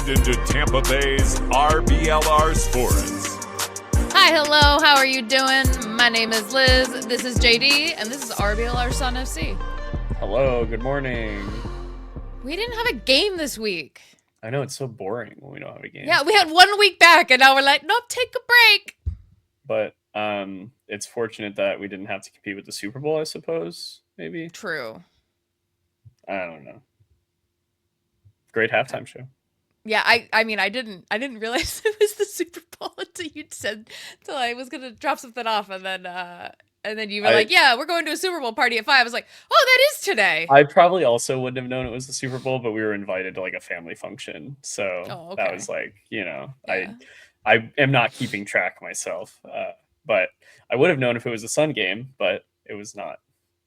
tuned into Tampa Bay's RBLR Sports. Hi, hello, how are you doing? My name is Liz, this is JD, and this is RBLR Sun FC. Hello, good morning. We didn't have a game this week. I know, it's so boring when we don't have a game. Yeah, we had 1 week back, and now we're like, nope, take a break. But it's fortunate that we didn't have to compete with the Super Bowl, I suppose, maybe. True. I don't know. Great halftime show. Yeah, I mean, I didn't realize it was the Super Bowl until I was gonna drop something off, and then you were like, yeah, we're going to a Super Bowl party at 5. I was like, oh, that is today. I probably also wouldn't have known it was the Super Bowl, but we were invited to like a family function, so that was like, yeah. I am not keeping track myself, but I would have known if it was a Sun game, but it was not.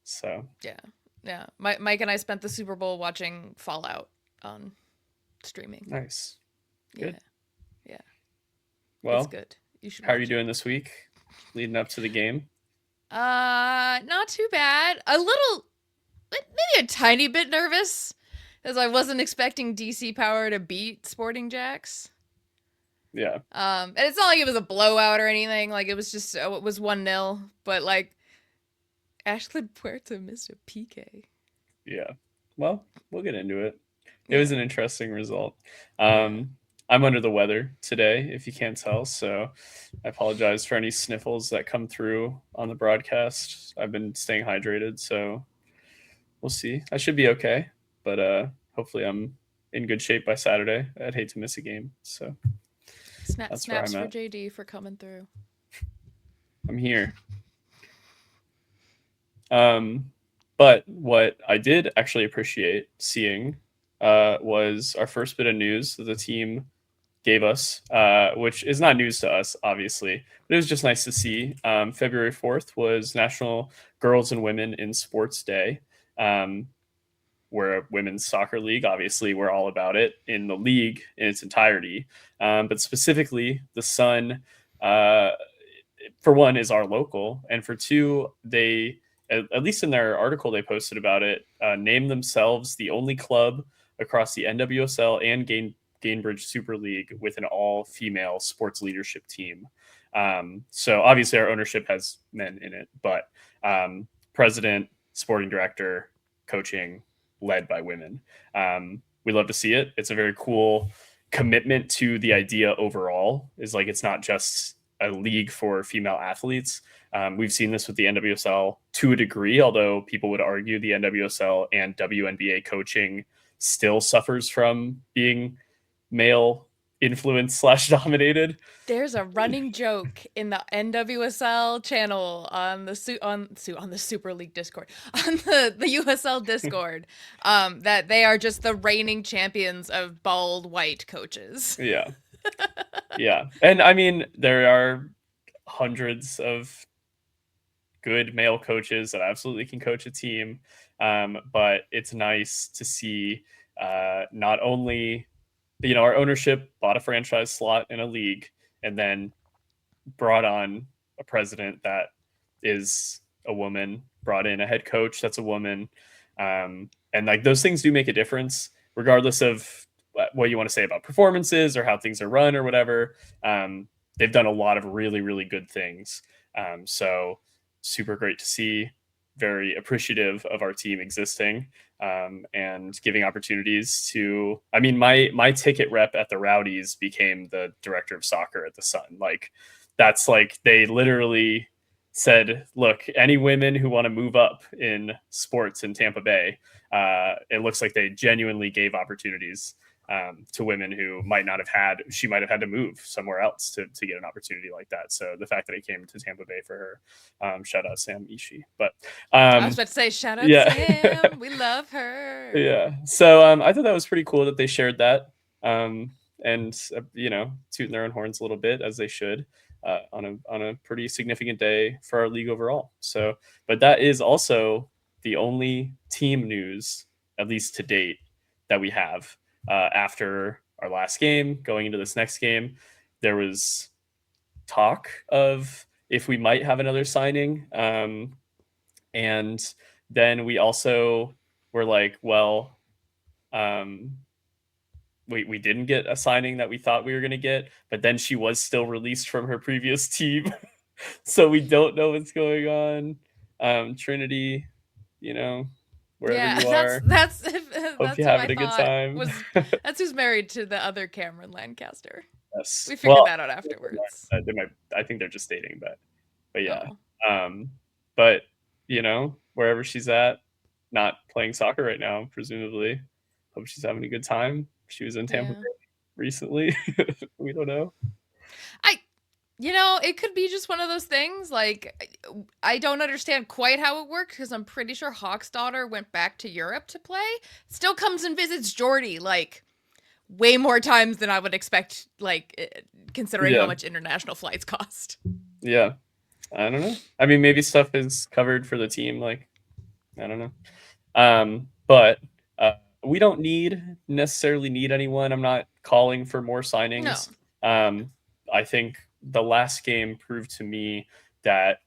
So yeah. Mike and I spent the Super Bowl watching Fallout on streaming. Nice. Good. Yeah. Well, it's good. You should. How are you doing this week, leading up to the game? Not too bad. Maybe a tiny bit nervous, as I wasn't expecting DC Power to beat Sporting Jacks. Yeah. And it's not like it was a blowout or anything. Like, it was just, it was 1-0. But, like, Ashley Puerta missed a PK. Yeah. Well, we'll get into it. It was an interesting result. I'm under the weather today, if you can't tell. So I apologize for any sniffles that come through on the broadcast. I've been staying hydrated, so we'll see. I should be okay. But hopefully I'm in good shape by Saturday. I'd hate to miss a game. So Snaps for JD for coming through. I'm here. But what I did actually appreciate seeing was our first bit of news that the team gave us, which is not news to us, obviously, but it was just nice to see. February 4th was National Girls and Women in Sports Day. We're a women's soccer league. Obviously, we're all about it in the league in its entirety. But specifically, the Sun, for one, is our local. And for two, they, at least in their article they posted about it, named themselves the only club across the NWSL and Gainbridge Super League with an all-female sports leadership team. So obviously our ownership has men in it, but president, sporting director, coaching, led by women. We love to see it. It's a very cool commitment to the idea overall. Is like, it's not just a league for female athletes. We've seen this with the NWSL to a degree, although people would argue the NWSL and WNBA coaching still suffers from being male influence / dominated. There's a running joke in the NWSL channel on the Super League Discord, on the USL Discord, that they are just the reigning champions of bald white coaches. Yeah. Yeah. And I mean, there are hundreds of good male coaches that absolutely can coach a team. But it's nice to see not only, our ownership bought a franchise slot in a league and then brought on a president that is a woman, brought in a head coach that's a woman. And like, those things do make a difference, regardless of what you want to say about performances or how things are run or whatever. They've done a lot of really, really good things. So super great to see. Very appreciative of our team existing, and giving opportunities to, I mean, my ticket rep at the Rowdies became the director of soccer at the Sun. Like, that's like, they literally said, look, any women who want to move up in sports in Tampa Bay, it looks like they genuinely gave opportunities to women who she might have had to move somewhere else to get an opportunity like that. So the fact that it came to Tampa Bay for her, shout out Sam Ishii. But I was about to say, shout out Sam, we love her. Yeah. So I thought that was pretty cool that they shared that, and tooting their own horns a little bit, as they should, on a pretty significant day for our league overall. So, but that is also the only team news, at least to date, that we have. After our last game, going into this next game, there was talk of if we might have another signing. And then we also were like, well, we didn't get a signing that we thought we were going to get, but then she was still released from her previous team. So we don't know what's going on. Trinity, wherever Yeah, you are, that's hope that's you're who I having a good thought time. that's who's married to the other Cameron Lancaster. Yes. We figured Well, that out afterwards. they might, I think they're just dating, but yeah. Oh, But wherever she's at, not playing soccer right now, presumably. Hope she's having a good time. She was in Tampa yeah. Bay recently. We don't know. It could be just one of those things. Like, I don't understand quite how it worked because I'm pretty sure Hawk's daughter went back to Europe to play. Still comes and visits Jordy, like, way more times than I would expect, like, considering how much international flights cost. Yeah. I don't know. I mean, maybe stuff is covered for the team. Like, I don't know. But we don't necessarily need anyone. I'm not calling for more signings. No. I think the last game proved to me that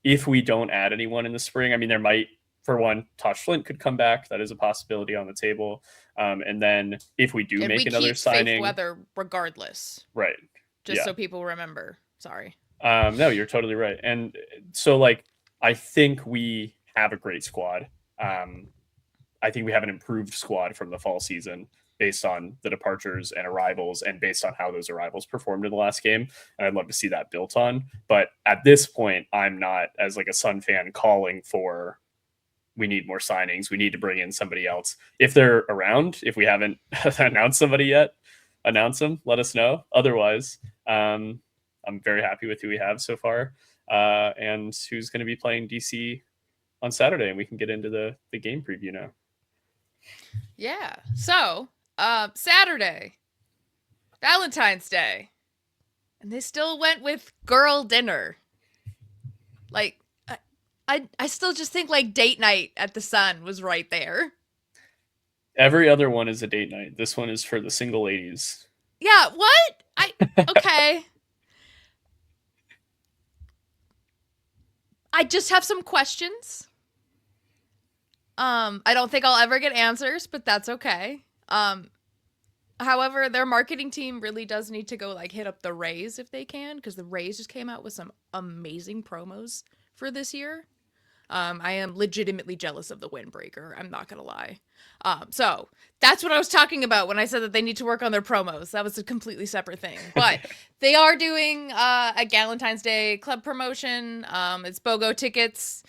if we don't add anyone in the spring, I mean, there might, for one, Tosh Flint could come back. That is a possibility on the table. And then if we do make another signing, Faith Weather regardless, right? Just so people remember. Sorry. No, you're totally right. And so, like, I think we have a great squad. I think we have an improved squad from the fall season based on the departures and arrivals and based on how those arrivals performed in the last game. And I'd love to see that built on. But at this point, I'm not, as like a Sun fan, calling for we need more signings. We need to bring in somebody else. If they're around, if we haven't announced somebody yet, announce them, let us know. Otherwise, I'm very happy with who we have so far and who's going to be playing DC on Saturday. And we can get into the game preview now. Yeah. So, Saturday, Valentine's Day, and they still went with girl dinner. Like, I still just think like date night at the Sun was right there. Every other one is a date night. This one is for the single ladies. Yeah, what? Okay. I just have some questions. I don't think I'll ever get answers, but that's okay. However, their marketing team really does need to go like hit up the Rays if they can, because the Rays just came out with some amazing promos for this year. I am legitimately jealous of the windbreaker. I'm not gonna lie. So that's what I was talking about when I said that they need to work on their promos. That was a completely separate thing. But they are doing a Galentine's Day club promotion. It's BOGO tickets.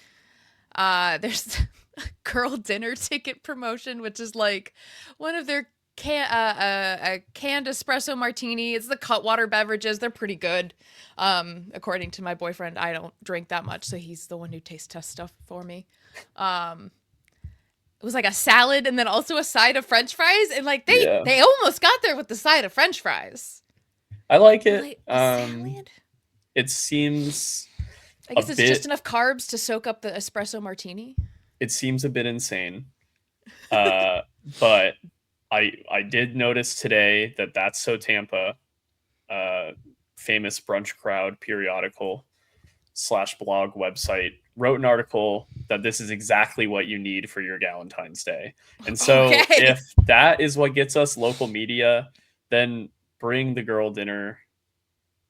There's a girl dinner ticket promotion, which is like one of their a canned espresso martini. It's the Cutwater beverages. They're pretty good. According to my boyfriend, I don't drink that much, so he's the one who taste tests stuff for me. It was like a salad and then also a side of French fries, and like they almost got there with the side of French fries. I like it. Like, salad? It seems I guess it's just enough carbs to soak up the espresso martini. It seems a bit insane. But I did notice today that That's So Tampa, famous brunch crowd periodical / blog website, wrote an article that this is exactly what you need for your Galentine's Day. And so if that is what gets us local media, then bring the girl dinner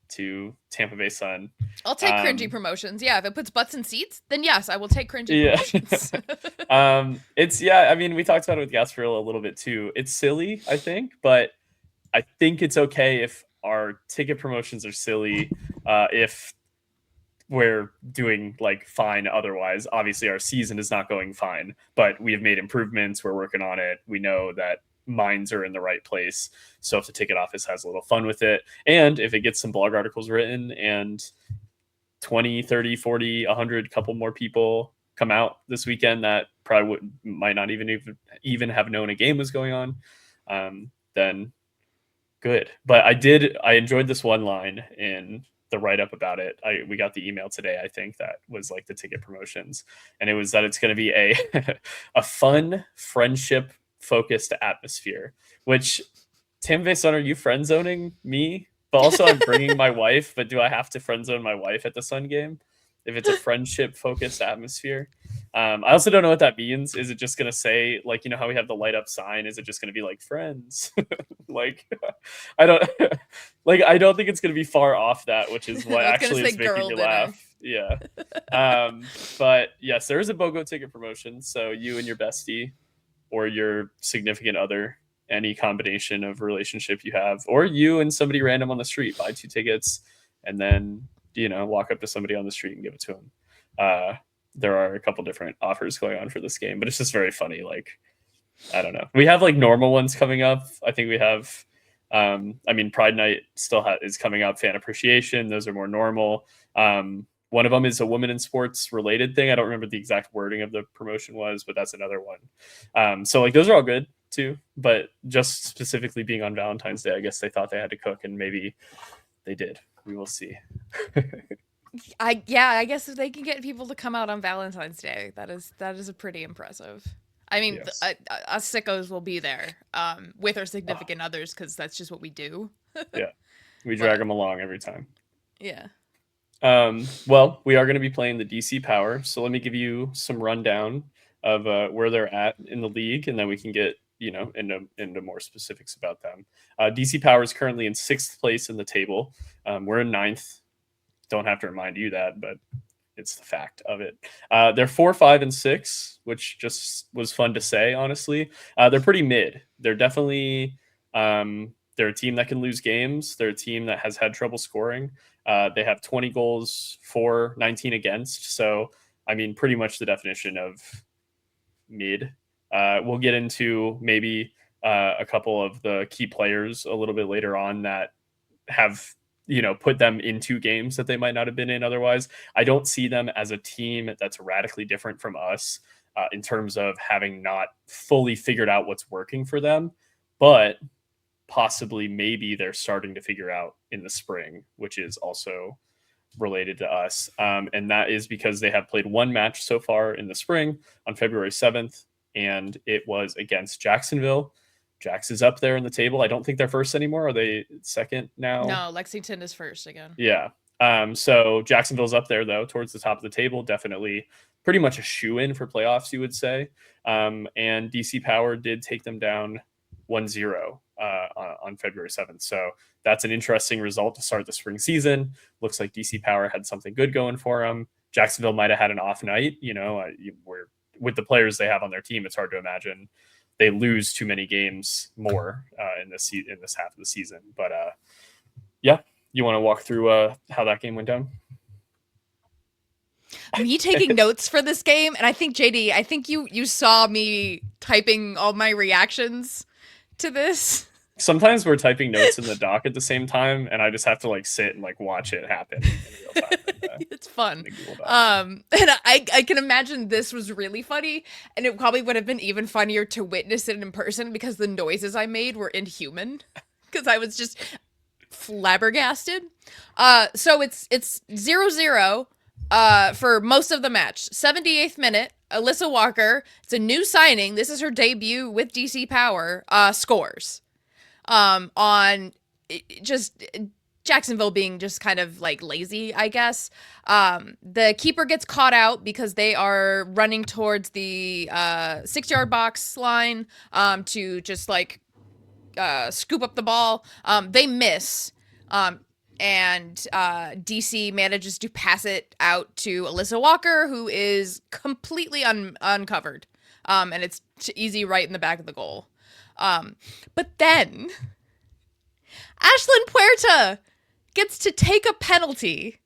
to Tampa Bay Sun. I'll take cringy promotions. Yeah, if it puts butts in seats, then yes, I will take cringy promotions. I mean, we talked about it with Gasparilla a little bit too. It's silly, I think, but I think it's okay if our ticket promotions are silly. If we're doing like fine otherwise. Obviously, our season is not going fine, but we have made improvements. We're working on it. We know that minds are in the right place. So if the ticket office has a little fun with it, and if it gets some blog articles written and 20, 30, 40, 100, couple more people come out this weekend that probably might not even have known a game was going on, then good. But I enjoyed this one line in the write-up about it. We got the email today, I think, that was like the ticket promotions, and it was that it's going to be a fun friendship focused atmosphere. Which, Tampa Bay Sun, are you friend zoning me? But also I'm bringing my wife, but do I have to friend zone my wife at the Sun game if it's a friendship focused atmosphere? I also don't know what that means. Is it just going to say, like, you know how we have the light up sign? Is it just going to be like friends? Like, I don't like, I don't think it's going to be far off that, which is what It's gonna actually say is making girl me dinner. laugh. Yeah. But yes, there is a BOGO ticket promotion. So you and your bestie or your significant other, any combination of relationship you have, or you and somebody random on the street, buy 2 tickets and then, you know, walk up to somebody on the street and give it to them. There are a couple different offers going on for this game, but it's just very funny. Like, I don't know. We have like normal ones coming up. I think we have, I mean, Pride Night still is coming up. Fan Appreciation. Those are more normal. One of them is a woman in sports related thing. I don't remember the exact wording of the promotion was, but that's another one. So like those are all good too, but just specifically being on Valentine's Day, I guess they thought they had to cook, and maybe they did. We will see. I guess if they can get people to come out on Valentine's Day, that is a pretty impressive. I mean, Yes. us sickos will be there with our significant others, because that's just what we do. Yeah, we drag them along every time. Yeah. Well, we are going to be playing the DC Power, so let me give you some rundown of where they're at in the league, and then we can get, you know, into more specifics about them. DC Power is currently in 6th place in the table. We're in 9th. Don't have to remind you that, but it's the fact of it. They're 4, 5, and 6, which just was fun to say, honestly. They're pretty mid. They're definitely they're a team that can lose games. They're a team that has had trouble scoring. They have 20 goals for, 19 against. So, I mean, pretty much the definition of mid. We'll get into maybe a couple of the key players a little bit later on that have, you know, put them into games that they might not have been in otherwise. I don't see them as a team that's radically different from us in terms of having not fully figured out what's working for them, but possibly maybe they're starting to figure out in the spring, which is also related to us. And that is because they have played 1 match so far in the spring on February 7th, and it was against Jacksonville. Jax is up there in the table. I don't think they're first anymore. Are they second now? No, Lexington is first again. Yeah. So Jacksonville's up there, though, towards the top of the table. Definitely pretty much a shoe-in for playoffs, you would say. And DC Power did take them down 1-0 on February 7th. So that's an interesting result to start the spring season. Looks like DC Power had something good going for them. Jacksonville might have had an off night. You know, with the players they have on their team, it's hard to imagine they lose too many games more in this half of the season. But yeah, you want to walk through how that game went down? Me taking notes for this game, and I think JD, I think you saw me typing all my reactions to this. Sometimes we're typing notes in the doc at the same time, and I just have to like sit and like watch it happen in real time. It's fun. And I can imagine this was really funny, and it probably would have been even funnier to witness it in person because the noises I made were inhuman because I was just flabbergasted. So it's 0-0 for most of the match. 78th minute, Alyssa Walker, it's a new signing. This is her debut with DC Power, scores. On just Jacksonville being just kind of like lazy, I guess. The keeper gets caught out because they are running towards the 6-yard box line to just like scoop up the ball. They miss. And DC manages to pass it out to Alyssa Walker, who is completely uncovered. And it's easy right in the back of the goal. But then Ashlyn Puerta gets to take a penalty.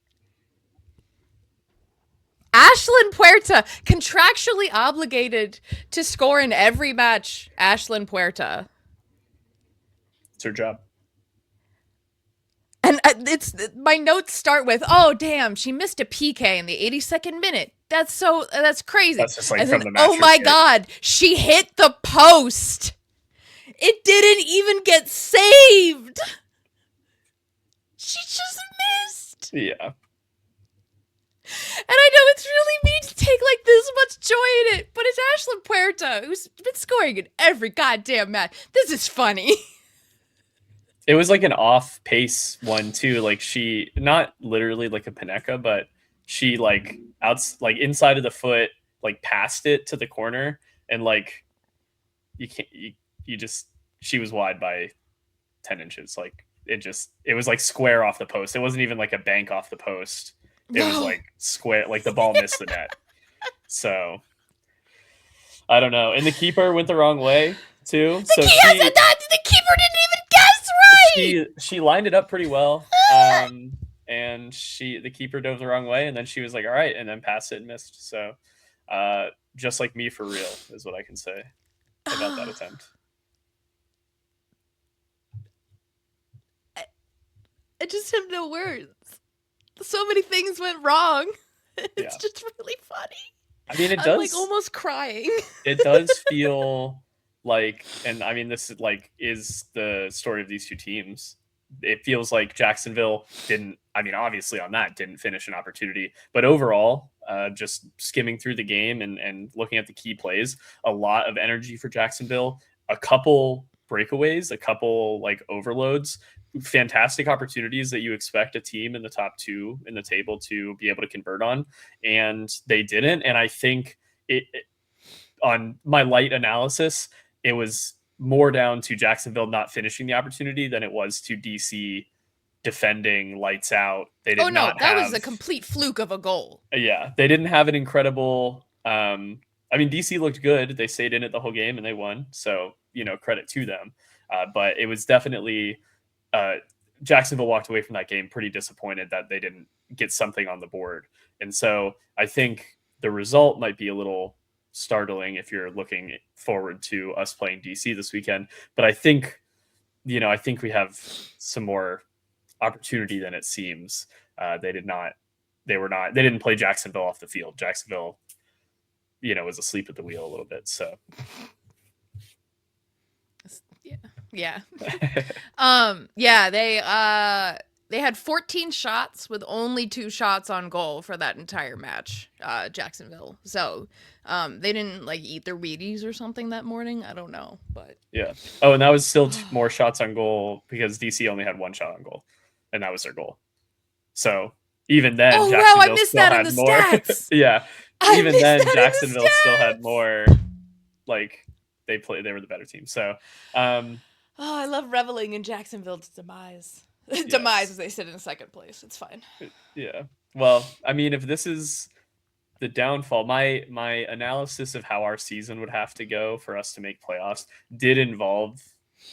Ashlyn Puerta, contractually obligated to score in every match. Ashlyn Puerta. It's her job. And my notes start with, oh damn, she missed a PK in the 82nd minute. That's crazy. That's just like and from then, the match. oh my god, she hit the post. It didn't even get saved. She just missed. Yeah. And I know it's really mean to take like this much joy in it, but it's Ashlyn Puerta who's been scoring in every goddamn match. This is funny. It was like an off-pace one too. Like she, not literally like a Paneka, but she like inside of the foot like passed it to the corner, and like you can't you just she was wide by 10 inches. Like it was like square off the post. It wasn't even like a bank off the post. It was No. like square, like the ball missed the net. So I don't know. And the keeper went the wrong way too. So The keeper didn't even guess right. she lined it up pretty well. And the keeper dove the wrong way, and then she was like, all right, and then passed it and missed. So just like me for real is what I can say about that attempt. I just have no words. So many things went wrong. It's just really funny. I mean, I'm like almost crying. It does feel like, and I mean, this is like is the story of these two teams. It feels like Jacksonville obviously on that didn't finish an opportunity, but overall, just skimming through the game and looking at the key plays, a lot of energy for Jacksonville, a couple breakaways, a couple like overloads, fantastic opportunities that you expect a team in the top two in the table to be able to convert on, and they didn't. And I think on my light analysis, it was more down to Jacksonville not finishing the opportunity than it was to DC defending lights out. They did that was a complete fluke of a goal. Yeah, they didn't have an incredible. DC looked good. They stayed in it the whole game and they won. So credit to them. But it was definitely Jacksonville walked away from that game pretty disappointed that they didn't get something on the board. And so I think the result might be a little startling if you're looking forward to us playing DC this weekend. But I think we have some more opportunity than it seems. They didn't play Jacksonville off the field. Jacksonville, was asleep at the wheel a little bit. So yeah. They had 14 shots with only 2 shots on goal for that entire match, Jacksonville. So they didn't like eat their Wheaties or something that morning. I don't know, but yeah. Oh, and that was still more shots on goal because DC only had 1 shot on goal, and that was their goal. So even then, Jacksonville I missed that in the more. stats. Yeah, even then, Jacksonville still had more. Like they were the better team. So, I love reveling in Jacksonville's demise. Demise as they sit in second place. It's fine. Yeah. Well, I mean, if this is the downfall, my analysis of how our season would have to go for us to make playoffs did involve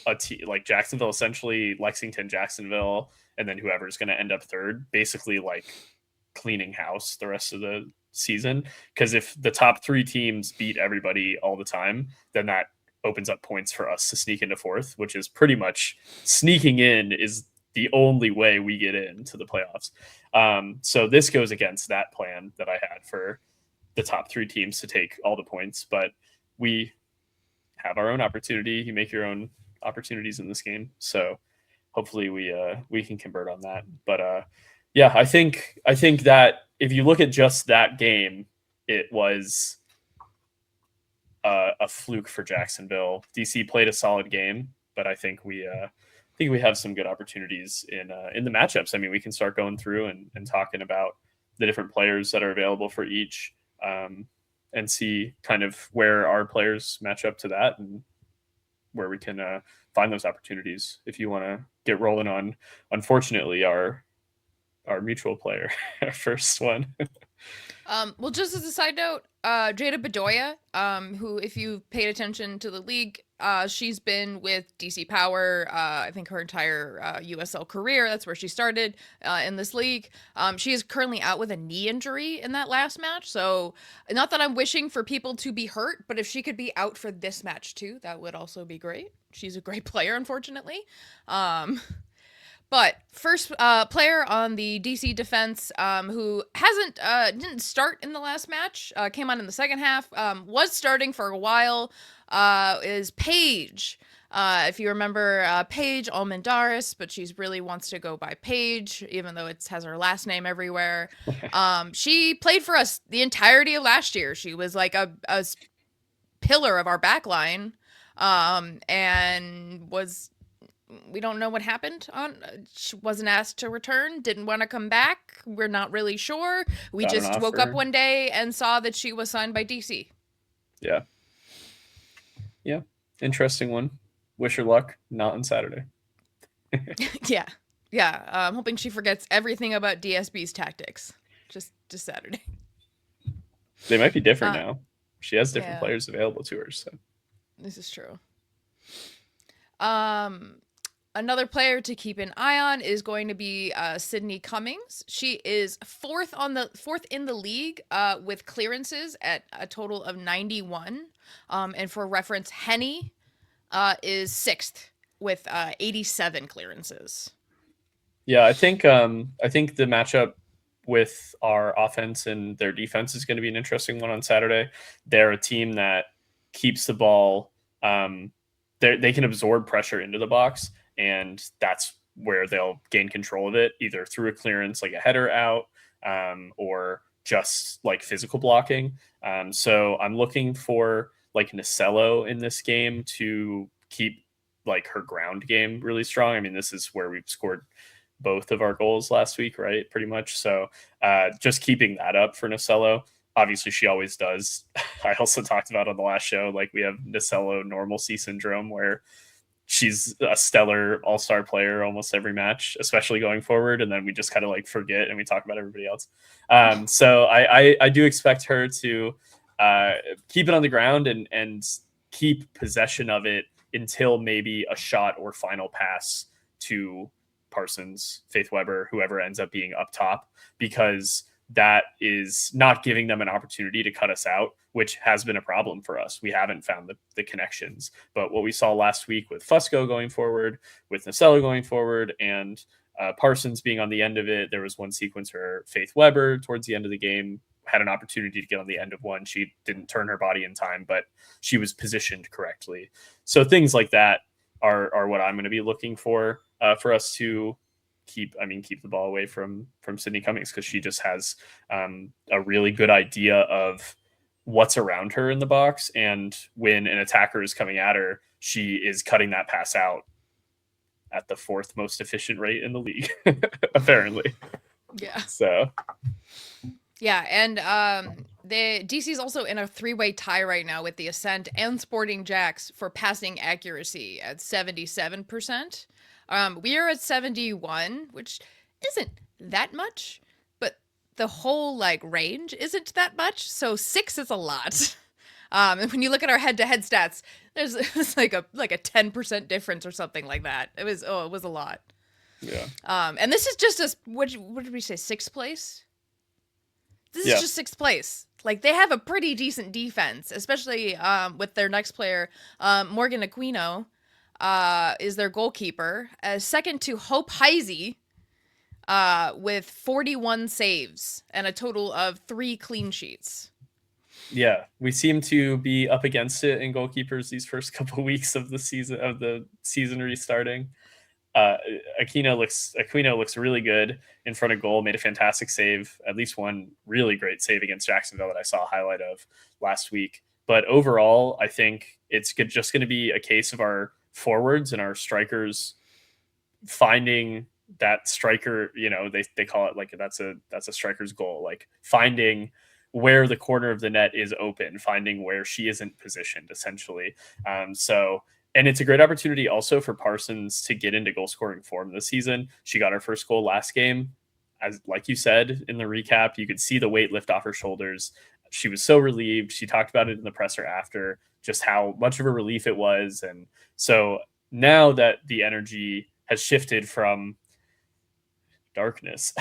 a team like Jacksonville, essentially Lexington, Jacksonville, and then whoever's going to end up third, basically like cleaning house the rest of the season. Because if the top 3 teams beat everybody all the time, then that opens up points for us to sneak into fourth, which is pretty much sneaking in is the only way we get into the playoffs. So this goes against that plan that I had for the top 3 teams to take all the points, but we have our own opportunity. You make your own opportunities in this game. So hopefully we can convert on that. But I think that if you look at just that game, it was a fluke for Jacksonville. DC played a solid game, but I think we have some good opportunities in the matchups. I mean, we can start going through and talking about the different players that are available for each, and see kind of where our players match up to that and where we can find those opportunities. If you want to get rolling on, unfortunately, our mutual player, our first one. Well, just as a side note, Jada Bedoya, who, if you've paid attention to the league, she's been with DC Power, I think her entire USL career. That's where she started in this league. She is currently out with a knee injury in that last match. So not that I'm wishing for people to be hurt, but if she could be out for this match too, that would also be great. She's a great player, unfortunately. But first player on the DC defense who didn't start in the last match, came on in the second half, was starting for a while, is Paige. If you remember Paige Almendaris, but she's really wants to go by Paige, even though it has her last name everywhere. She played for us the entirety of last year. She was like a pillar of our back line, and was we don't know what happened. She wasn't asked to return, didn't want to come back. We're not really sure. We Got an just woke up offer. one day and saw that she was signed by DC. Yeah. Yeah. Interesting one. Wish her luck. Not on Saturday. Yeah. Yeah. I'm hoping she forgets everything about DSB's tactics. Just Saturday. They might be different now. She has different Yeah. players available to her. So This is true. Another player to keep an eye on is going to be Sydney Cummings. She is fourth in the league with clearances at a total of 91. And for reference, Henny is sixth with 87 clearances. yeah, I think the matchup with our offense and their defense is going to be an interesting one on Saturday. They're a team that keeps the ball. They can absorb pressure into the box, and that's where they'll gain control of it, either through a clearance like a header out, or just like physical blocking. So I'm looking for like Nacello in this game to keep like her ground game really strong. I mean, this is where we've scored both of our goals last week, right? Pretty much. So just keeping that up for Nacello. Obviously, she always does. I also talked about on the last show, like we have Nacello normalcy syndrome, where she's a stellar all-star player almost every match, especially going forward. And then we just kind of like forget and we talk about everybody else. So I do expect her to keep it on the ground and keep possession of it until maybe a shot or final pass to Parsons, Faith Weber, whoever ends up being up top, because that is not giving them an opportunity to cut us out, which has been a problem for us. We haven't found the connections. But what we saw last week with Fusco going forward, with Nacello going forward, and Parsons being on the end of it, there was one sequence where Faith Weber, towards the end of the game, had an opportunity to get on the end of one. She didn't turn her body in time, but she was positioned correctly. So things like that are what I'm going to be looking for us to keep the ball away from Sydney Cummings, because she just has a really good idea of what's around her in the box, and when an attacker is coming at her, she is cutting that pass out at the fourth most efficient rate in the league, apparently. Yeah. So yeah, and the DC's also in a three-way tie right now with the Ascent and Sporting Jacks for passing accuracy at 77%. We are at 71, which isn't that much, but the whole like range isn't that much. So 6 is a lot. And when you look at our head-to-head stats, it was like a 10% difference or something like that. It was a lot. yeah. And this is just what did we say, 6th place? This is just 6th place. Like, they have a pretty decent defense, especially with their next player, Morgan Aquino. Is their goalkeeper, second to Hope Heisey with 41 saves and a total of 3 clean sheets. Yeah, we seem to be up against it in goalkeepers these first couple of weeks of the season restarting. Aquino looks really good in front of goal, made a fantastic save, at least one really great save against Jacksonville that I saw a highlight of last week. But overall, I think it's just going to be a case of our forwards and our strikers finding that striker, they call it like that's a striker's goal, like finding where the corner of the net is open, finding where she isn't positioned, essentially. And it's a great opportunity also for Parsons to get into goal scoring form this season. She got her first goal last game. As like you said in the recap, you could see the weight lift off her shoulders. She was so relieved. She talked about it in the presser after, just how much of a relief it was. And so now that the energy has shifted from darkness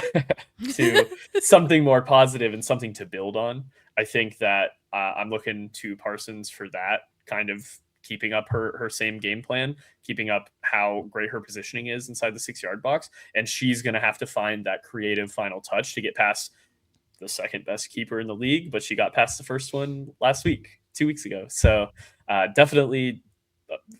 to something more positive and something to build on, I think that I'm looking to Parsons for that, kind of keeping up her same game plan, keeping up how great her positioning is inside the 6-yard box. And she's going to have to find that creative final touch to get past the second best keeper in the league, but she got past the first one 2 weeks ago. So definitely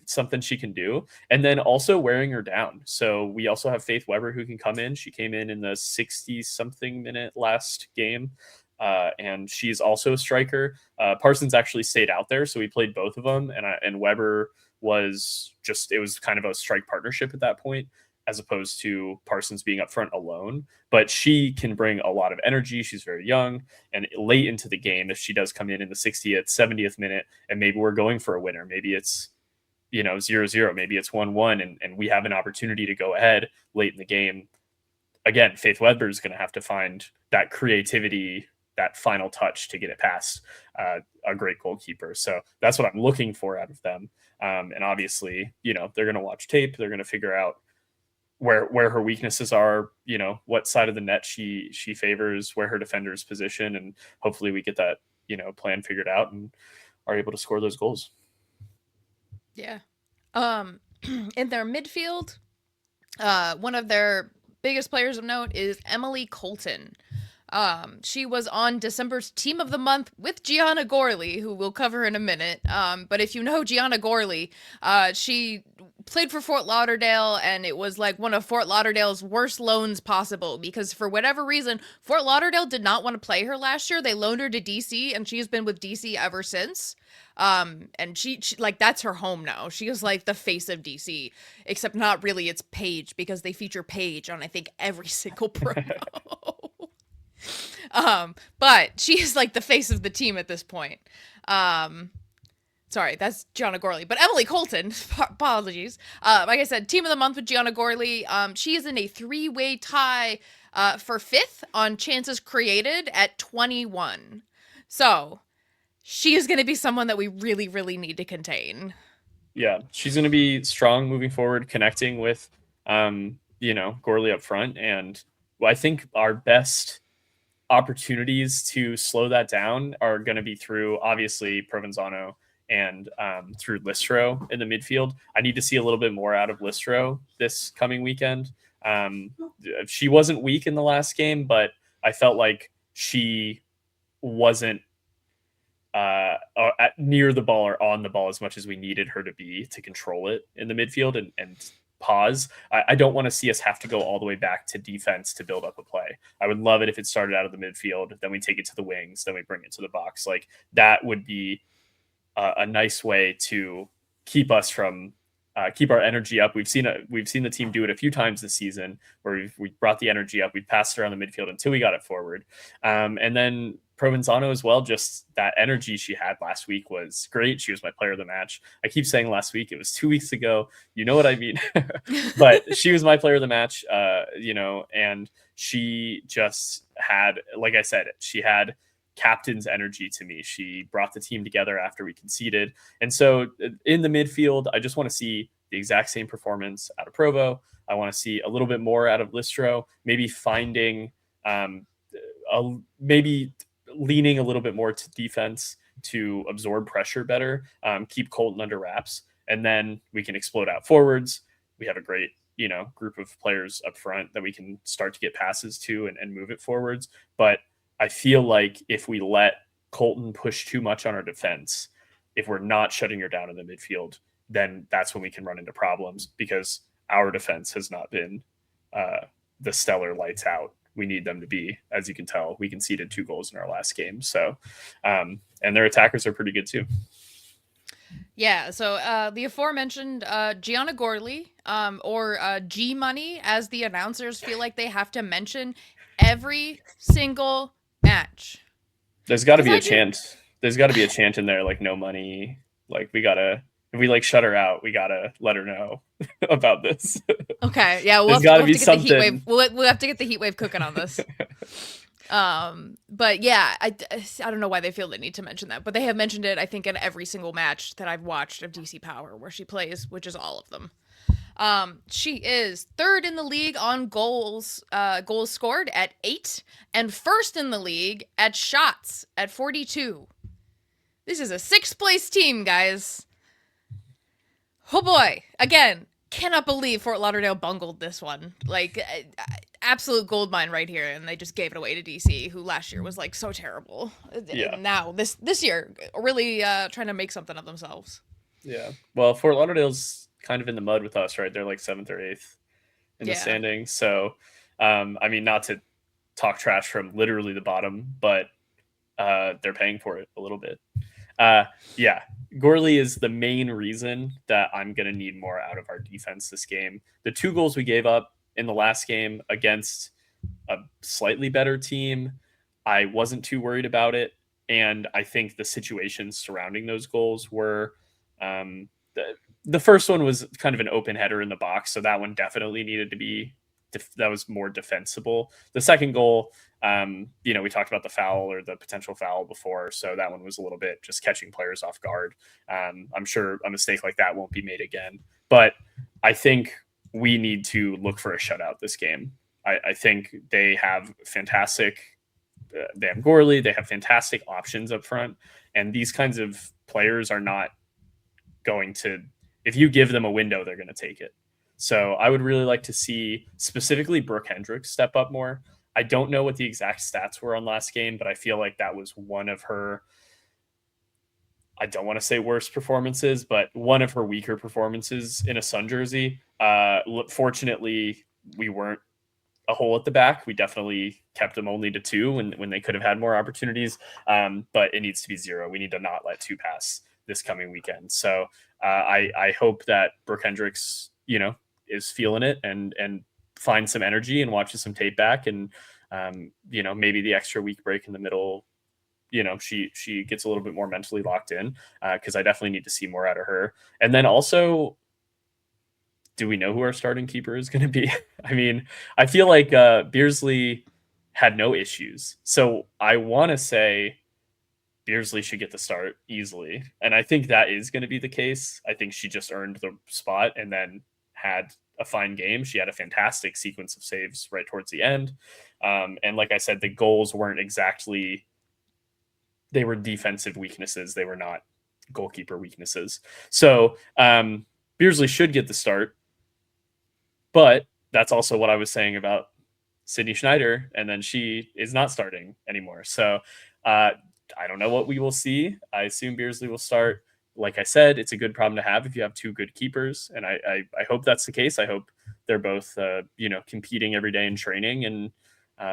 something she can do. And then also wearing her down. So we also have Faith Weber who can come in. She came in the 60-something minute last game. And she's also a striker. Parsons actually stayed out there, so we played both of them. And Weber was just, it was kind of a strike partnership at that point, as opposed to Parsons being up front alone. But she can bring a lot of energy. She's very young, and late into the game, if she does come in the 60th, 70th minute, and maybe we're going for a winner, maybe it's 0-0, maybe it's 1-1, and we have an opportunity to go ahead late in the game. Again, Faith Weber is going to have to find that creativity, that final touch to get it past a great goalkeeper. So that's what I'm looking for out of them. And obviously, they're going to watch tape. They're going to figure out where her weaknesses are, what side of the net she favors, where her defenders position, and hopefully we get that, plan figured out and are able to score those goals. Yeah. In their midfield, one of their biggest players of note is Emily Colton. She was on December's Team of the Month with Gianna Gorley, who we'll cover in a minute. But if you know Gianna Gorley, she played for Fort Lauderdale, and it was like one of Fort Lauderdale's worst loans possible, because for whatever reason, Fort Lauderdale did not want to play her last year. They loaned her to DC, and she's been with DC ever since. And she like, that's her home now. She is like the face of DC, except not really. It's Paige, because they feature Paige on, I think, every single promo. But she is like the face of the team at this point. Sorry, that's Gianna Gorley. But Emily Colton, apologies. Like I said, Team of the Month with Gianna Gorley. She is in a 3-way tie for 5th on chances created at 21. So she is going to be someone that we really, really need to contain. Yeah, she's going to be strong moving forward, connecting with, Gorley up front. And I think our best opportunities to slow that down are going to be through, obviously, Provenzano and through Listro in the midfield. I need to see a little bit more out of Listro this coming weekend. She wasn't weak in the last game, but I felt like she wasn't near the ball or on the ball as much as we needed her to be to control it in the midfield and pause. I don't want to see us have to go all the way back to defense to build up a play. I would love it if it started out of the midfield, then we take it to the wings, then we bring it to the box. Like, that would be a nice way to keep us from keep our energy up. We've seen the team do it a few times this season, where we brought the energy up, we passed around the midfield until we got it forward, and then Provenzano as well. Just that energy she had last week was great. She was my player of the match. I keep saying last week, it was 2 weeks ago. You know what I mean? But she was my player of the match, and she just had, like I said, she had captain's energy to me. She brought the team together after we conceded. And so in the midfield, I just want to see the exact same performance out of Provo. I want to see a little bit more out of Listro, maybe finding, maybe leaning a little bit more to defense to absorb pressure better, keep Colton under wraps, and then we can explode out forwards. We have a great, group of players up front that we can start to get passes to and move it forwards. But I feel like if we let Colton push too much on our defense, if we're not shutting her down in the midfield, then that's when we can run into problems, because our defense has not been the stellar lights out we need them to be. As you can tell, we conceded 2 goals in our last game. So, and their attackers are pretty good too. Yeah, so the aforementioned Gianna Gorley, or G Money, as the announcers feel like they have to mention every single match. There's got to be a chant. There's got to be a chant in there, like, no money. Like, if we shut her out, we gotta let her know about this. Okay, yeah, we'll have to get the heat wave. We'll have to get the heat wave cooking on this. But yeah, I don't know why they feel the need to mention that, but they have mentioned it, I think, in every single match that I've watched of DC Power where she plays, which is all of them. She is 3rd in the league on goals scored at 8, and 1st in the league at shots at 42. This is a 6th place team, guys. Oh boy, again, cannot believe Fort Lauderdale bungled this one. Like, absolute gold mine right here, and they just gave it away to DC, who last year was like so terrible. Yeah. And now this year, really trying to make something of themselves. Yeah. Well, Fort Lauderdale's kind of in the mud with us, right? They're like 7th or 8th in the standings. So, I mean, not to talk trash from literally the bottom, but they're paying for it a little bit. Yeah, Gorley is the main reason that I'm going to need more out of our defense this game. The 2 goals we gave up in the last game against a slightly better team, I wasn't too worried about it. And I think the situations surrounding those goals were the first one was kind of an open header in the box. So that one definitely needed to be, that was more defensible. The second goal, we talked about the foul or the potential foul before. So that one was a little bit just catching players off guard. I'm sure a mistake like that won't be made again. But I think we need to look for a shutout this game. I think they have fantastic. They have Gorley. They have fantastic options up front, and these kinds of players are not going to. If you give them a window, they're going to take it. So I would really like to see specifically Brooke Hendricks step up more. I don't know what the exact stats were on last game, but I feel like that was one of her. I don't want to say worst performances, but one of her weaker performances in a Sun jersey. Fortunately, we weren't a hole at the back. We definitely kept them only to 2 when they could have had more opportunities. But it needs to be 0. We need to not let 2 pass this coming weekend. So I hope that Brooke Hendricks, is feeling it and finds some energy and watches some tape back. And, maybe the extra week break in the middle, she gets a little bit more mentally locked in, because I definitely need to see more out of her. And then also, do we know who our starting keeper is going to be? I mean, I feel like Beersley had no issues. So I want to say Beersley should get the start easily. And I think that is going to be the case. I think she just earned the spot and then had a fine game. She had a fantastic sequence of saves right towards the end. And like I said, the goals weren't exactly, they were defensive weaknesses. They were not goalkeeper weaknesses. So Beersley should get the start. But that's also what I was saying about Sydney Schneider, and then she is not starting anymore. So I don't know what we will see. I assume Beersley will start. Like I said, it's a good problem to have if you have 2 good keepers, and I hope that's the case. I hope they're both competing every day in training and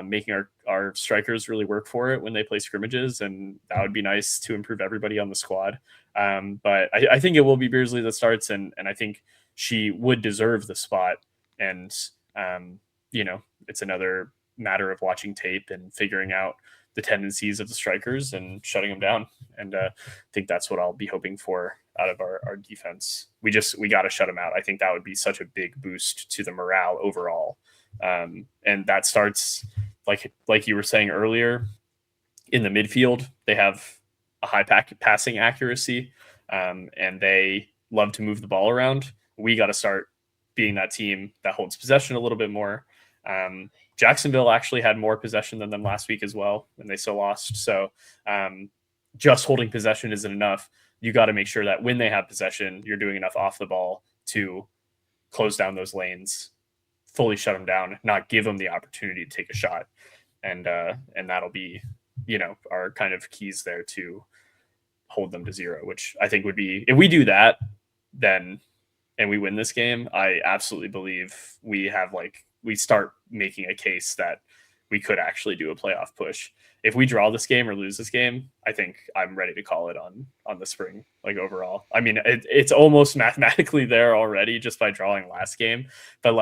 making our strikers really work for it when they play scrimmages, and that would be nice to improve everybody on the squad. But I think it will be Beersley that starts, and I think she would deserve the spot. And, it's another matter of watching tape and figuring out the tendencies of the strikers and shutting them down. And I think that's what I'll be hoping for out of our defense. We got to shut them out. I think that would be such a big boost to the morale overall. And that starts, like you were saying earlier, in the midfield. They have a high passing accuracy, and they love to move the ball around. We got to start being that team that holds possession a little bit more. Jacksonville actually had more possession than them last week as well, and they still lost. So just holding possession isn't enough. You got to make sure that when they have possession, you're doing enough off the ball to close down those lanes, fully shut them down, not give them the opportunity to take a shot. And that'll be, our kind of keys there to hold them to 0, which I think would be, if we do that, then and we win this game, I absolutely believe we start making a case that we could actually do a playoff push. If we draw this game or lose this game, I think I'm ready to call it on the spring, overall. I mean, it's almost mathematically there already just by drawing last game, but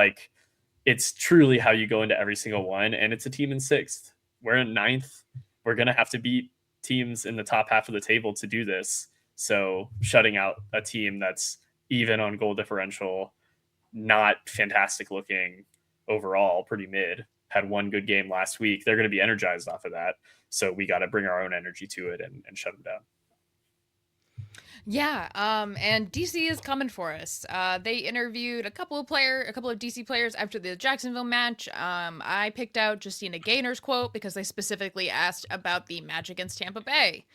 it's truly how you go into every single one. And it's a team in 6th. We're in 9th. We're going to have to beat teams in the top half of the table to do this. So shutting out a team that's even on goal differential, not fantastic looking overall, pretty mid, had one good game last week. They're going to be energized off of that. So we got to bring our own energy to it and shut them down. Yeah, and DC is coming for us. They interviewed a couple of DC players after the Jacksonville match. I picked out Justina Gaynor's quote because they specifically asked about the match against Tampa Bay.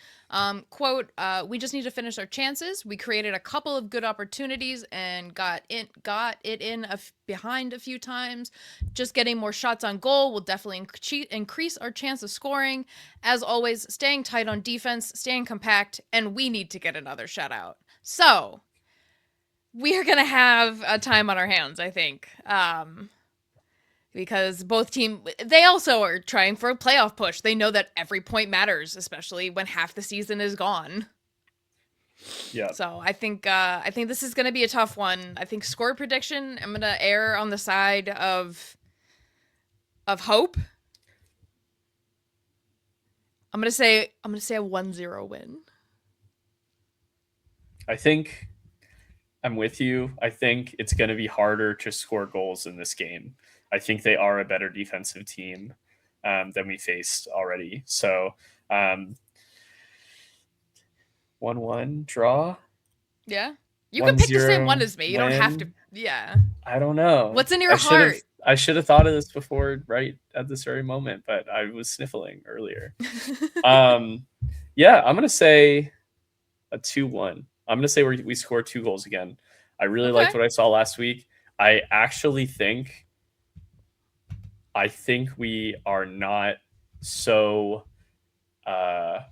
Quote, "We just need to finish our chances. We created a couple of good opportunities and got it in behind a few times. Just getting more shots on goal will definitely increase our chance of scoring. As always, staying tight on defense, staying compact, and we need to get another shutout." So we are going to have a time on our hands, I think. Because both teams, they also are trying for a playoff push. They know that every point matters, especially when half the season is gone. Yeah. So I think this is going to be a tough one. I think score prediction, I'm going to err on the side of hope. I'm going to say a 1-0 win. I think I'm with you. I think it's going to be harder to score goals in this game. I think they are a better defensive team than we faced already. So 1-1 draw. Yeah. You can pick the same one as me. You win. don't have to. Yeah. I don't know. What's in your heart? I should have thought of this before, right at this very moment, but I was sniffling earlier. Yeah, I'm going to say a 2-1. I'm going to say we score 2 goals again. I really liked what I saw last week. I think we are not so out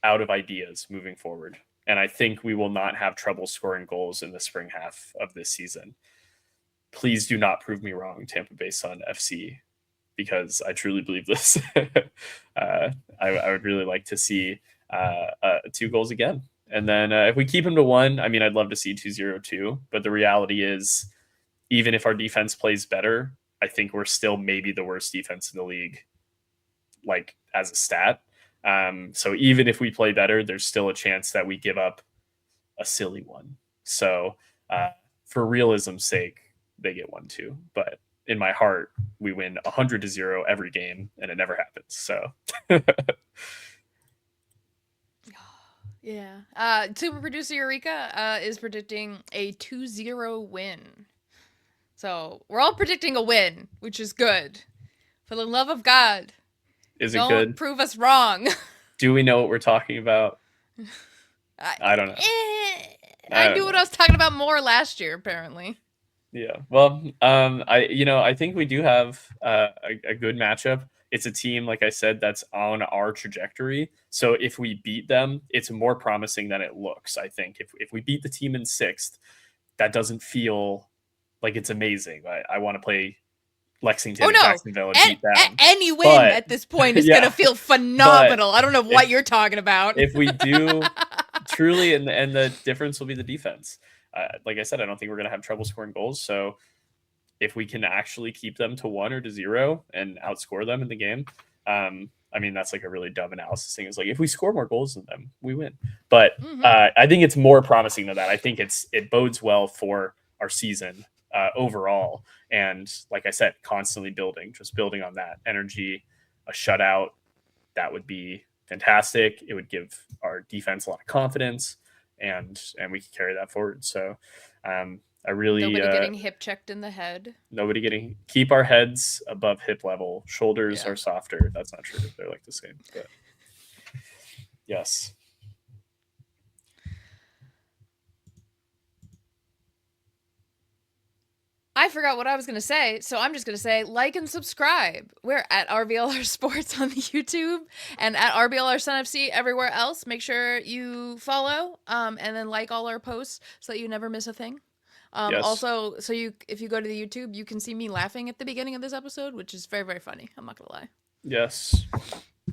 of ideas moving forward. And I think we will not have trouble scoring goals in the spring half of this season. Please do not prove me wrong, Tampa Bay Sun FC, because I truly believe this. I would really like to see 2 goals again. And then if we keep them to 1, I mean, I'd love to see 2-0 too. But the reality is, even if our defense plays better, I think we're still maybe the worst defense in the league, like as a stat. So even if we play better, there's still a chance that we give up a silly one. So for realism's sake, they get 1-2. But in my heart, we win 100-0 every game, and it never happens. So. Yeah. Super producer Eureka is predicting a 2-0 win. So we're all predicting a win, which is good. For the love of God, Is it good? Don't prove us wrong. Do we know what we're talking about? I don't know. I knew what I was talking about more last year, apparently. Yeah. Well, I think we do have a good matchup. It's a team, like I said, that's on our trajectory. So if we beat them, it's more promising than it looks. I think if we beat the team in 6th, that doesn't feel like it's amazing. I want to play Lexington and Jacksonville and beat them. Any win at this point is going to feel phenomenal. I don't know what you're talking about. If we do truly, and the difference will be the defense. Like I said, I don't think we're going to have trouble scoring goals. So if we can actually keep them to 1 or to 0 and outscore them in the game, I mean, that's like a really dumb analysis thing. It's like, if we score more goals than them, we win. But I think it's more promising than that. I think it bodes well for our season overall. And like I said, constantly building on that energy. A shutout, that would be fantastic. It would give our defense a lot of confidence, and we can carry that forward. So I really nobody getting hip checked in the head. Keep our heads above hip level. Shoulders are softer. That's not true. They're like the same. But yes. I forgot what I was going to say, so I'm just going to say like and subscribe. We're at RBLR Sports on the YouTube and at RBLR Sun FC everywhere else. Make sure you follow and then like all our posts so that you never miss a thing. Also, if you go to the YouTube, you can see me laughing at the beginning of this episode, which is very, very funny. I'm not going to lie. Yes.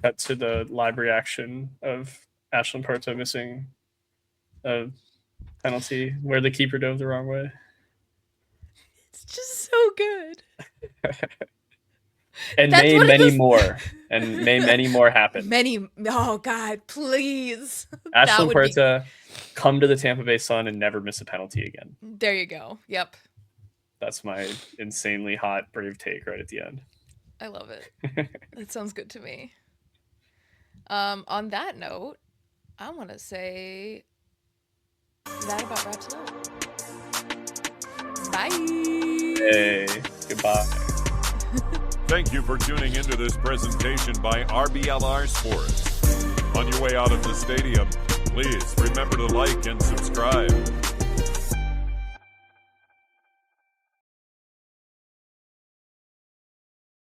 Cut to the live reaction of Ashlyn Parto missing a penalty where the keeper dove the wrong way. It's just so good. And may many more happen. Oh God, please. Ashlyn Parto, come to the Tampa Bay Sun and never miss a penalty again. There you go. Yep. That's my insanely hot, brave take right at the end. I love it. That sounds good to me. On that note, I want to say that about wraps it up. Bye. Hey, goodbye. Thank you for tuning into this presentation by RBLR Sports. On your way out of the stadium, please remember to like and subscribe.